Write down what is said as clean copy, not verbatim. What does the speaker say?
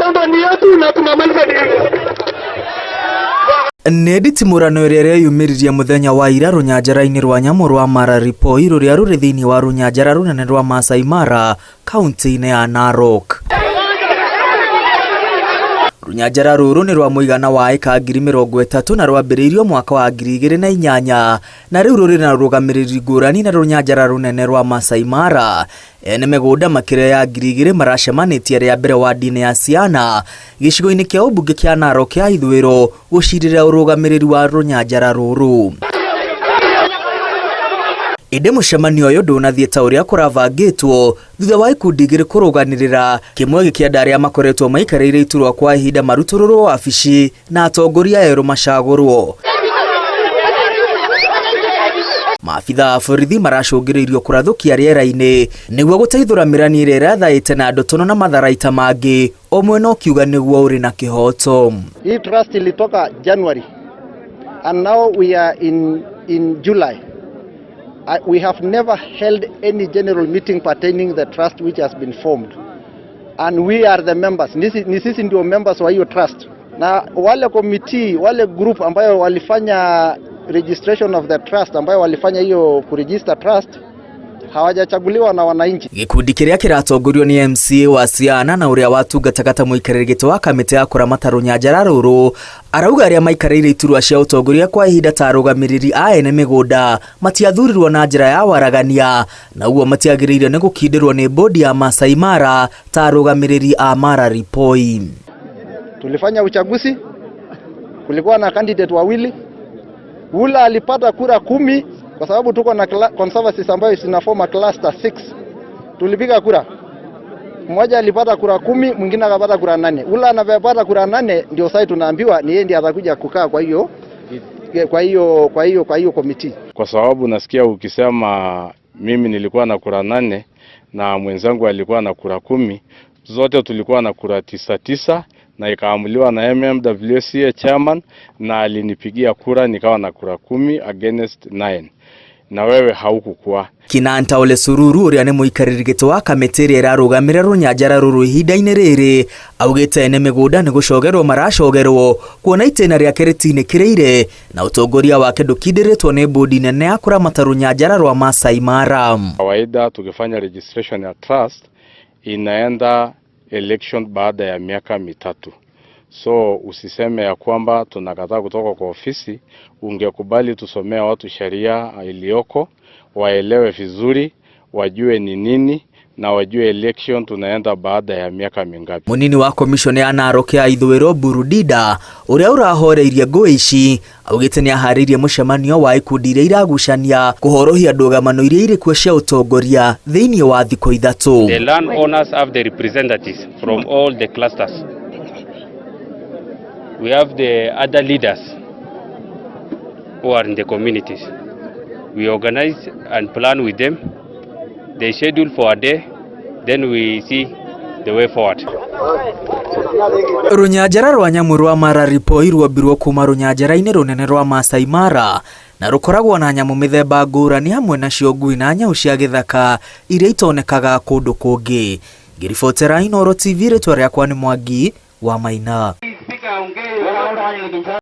mashamba ni yetu na tunamaliza deni. Nĩ gũtitimũrana ĩrĩa yeyumĩririe mũthenya wa ira rũnyanjara-inĩ rwa nyamũ rwa Mara Ripoi rũrĩa rũrĩ thĩinĩ wa rũnyanjara rũnene rwa Masai Mara, kaunti-inĩ ya Narok. Rũnyanjara rũrũ nĩ rwa mũigana wa eka 30,000 na rwambĩrĩirio mwaka wa 2008 na rĩu rũrĩ na ũrũgamĩrĩri ngũrani na rũnyanjara rũnene rwa Masai Mara. Ene mĩgũnda makĩria ya 2,000 maracemanĩtie rĩa mbere wadi-inĩ ya Ciana gĩcigo-inĩ kĩa ũmbunge kĩa Narok ya ithũĩro gũcirĩra ũrũgamĩrĩri wa rũnyanjara rũrũ. Inde mũcemanio ũyũ ndũnathiĩ ta ũrĩa kũrabangĩtwo thutha wa ikundi igĩrĩ kũrũganĩrĩra, kĩmwe gĩkĩenda arĩa makoretwo maikarĩire iturwa kwa ihinda marutũrũrwo wabici na atongoria erũ macagũrwo. Maabitha a borithi maracũngĩrĩirio kũrathũkia rĩera-inĩ nĩguo gũteithũra mĩrani ĩrĩa ĩrathaĩte na ndotono na matharaita mangĩ, o mwena ũkiuga nĩguo ũrĩ na kĩhoto. Hii trust ilitoka January and now we are in July. We have never held any general meeting pertaining the trust which has been formed, and we are the members. Ni sisi ndio members wa hiyo trust, na wale committee, wale group ambayo walifanya registration of the trust, ambayo walifanya hiyo kuregister trust, hawajachaguliwa na wananchi. Gikundi kĩrĩa kĩratongorio ni MCA wa Ciana na ũrĩa watungataga ta mũikarĩri gĩtĩ wa kamĩtĩ ya kũramata rũnyanjara rũrũ arauga arĩa maikarĩire iturwa cia ũtongoria kwa ihinda ta arũgamĩrĩri a ene mĩgũnda matiathurirwo na njĩra ya waragania, na ũguo matiagĩrĩire nĩ gũkindĩrwo nĩ bodi ya Masai Mara ta arũgamĩrĩri a Mara Ripoi. Tulifanya uchaguzi, kulikuwa na candidate wawili, ula alipata kura 10 kwa sababu tuko na conservancies ambayo zinaforma cluster 6. Tulipiga kura. Mmoja alipata kura 10, mwingine akapata kura 8. Ula anapata kura 8 ndio sasa tunaambiwa ni yeye ndiye atakuja kukaa kwa hiyo committee. Kwa sababu nasikia ukisema mimi nilikuwa na kura 8 na mwenzangu alikuwa na kura 10, zote tulikuwa na kura 9 na ikaamuliwa na MMWCA chairman na alinipigia kura nikawa na kura 10 against 9. Na wewe haukukua. Kinanta Ole Sururu ũrĩa nĩ mũikarĩri gĩtĩ wa kamĩtĩ ĩrĩa ĩrarũgamĩrĩra rũnyanjara rũrũ ihinda-inĩ rĩrĩ augĩte ene mĩgũnda nĩ gũcogerwo maracogerwo kuona itĩna rĩake rĩtinĩkĩrĩire na ũtongoria wake ndũkindĩrĩtwo nĩ bodi nene ya kũramata rũnyanjara rwa Masai Mara. Kawaida tukifanya registration ya trust inaenda election baada ya miaka 3. So usiseme ya kwamba tunakataa kutoka kwa ofisi, ungekubali tusomea watu sheria iliyoko, waelewe vizuri, wajue ni nini na wajue election tunaenda baada ya miaka mingapi. Munini wa komishoni ya Narok ya ithũĩro Burudida ũrĩa ũrahoreirie ngũĩ ici augĩte nĩ aharĩirie mũcemanio wa ikundi iria iragucania kũhorohia ndũgamano iria irĩ kuo cia ũtongoria thĩinĩ wa thikũ 3. The landowners have the representatives from all the clusters. We have the other leaders who are in the communities. We organize and plan with them. They schedule for a day, then we see the way forward. Rũnyanjara rwa nyamũ rwa Mara Ripoi rwambirwo kuma rũnyanjara-inĩ rũnene rwa Masai Mara na rũkoragwo na nyamũ mĩthemba ngũrani hamwe na cio ngui na nyau cia gĩthaka iria itonekaga kũndũ kũngĩ. Ngĩribotera Inooro TV, rĩtwa rĩakwa nĩ Mwangi wa Maina.